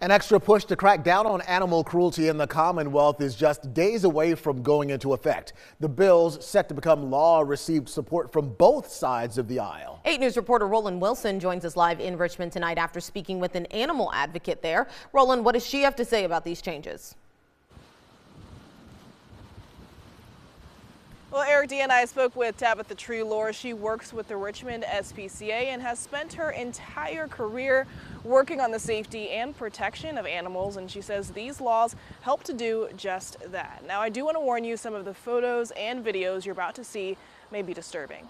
An extra push to crack down on animal cruelty in the Commonwealth is just days away from going into effect. The bills set to become law received support from both sides of the aisle. 8 News reporter Roland Wilson joins us live in Richmond tonight after speaking with an animal advocate there. Roland, what does she have to say about these changes? Well, Eric D and I spoke with Tabitha Treelor. She works with the Richmond SPCA and has spent her entire career working on the safety and protection of animals, and she says these laws help to do just that. Now, I do want to warn you, some of the photos and videos you're about to see may be disturbing.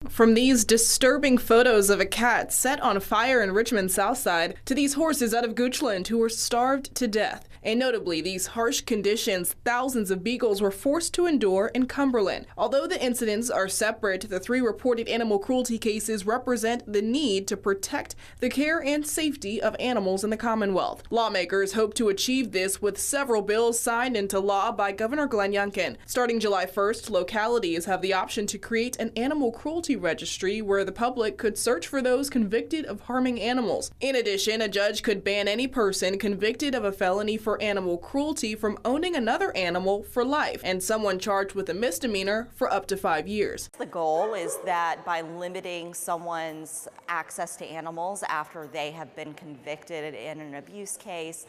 From these disturbing photos of a cat set on fire in Richmond's South Side to these horses out of Goochland who were starved to death. And notably, these harsh conditions thousands of beagles were forced to endure in Cumberland. Although the incidents are separate, the 3 reported animal cruelty cases represent the need to protect the care and safety of animals in the Commonwealth. Lawmakers hope to achieve this with several bills signed into law by Governor Youngkin. Starting July 1st, localities have the option to create an animal cruelty registry where the public could search for those convicted of harming animals. In addition, a judge could ban any person convicted of a felony for animal cruelty from owning another animal for life, and someone charged with a misdemeanor for up to 5 years. The goal is that by limiting someone's access to animals after they have been convicted in an abuse case,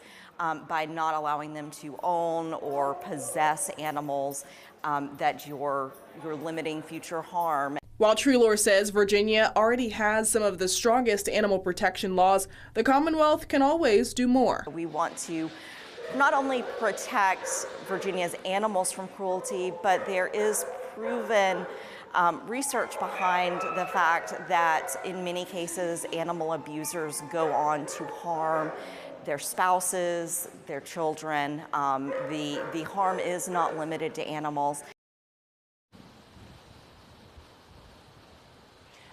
by not allowing them to own or possess animals, that you're limiting future harm. While Treelor says Virginia already has some of the strongest animal protection laws, the Commonwealth can always do more. We want to not only protect Virginia's animals from cruelty, but there is proven research behind the fact that in many cases animal abusers go on to harm their spouses, their children. The harm is not limited to animals.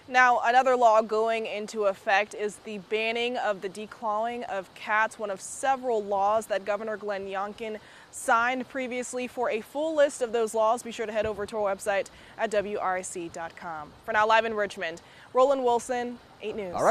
Now, another law going into effect is the banning of the declawing of cats, one of several laws that Governor Youngkin signed previously. For a full list of those laws, be sure to head over to our website at WRC.com. For now, live in Richmond, Roland Wilson, 8 News.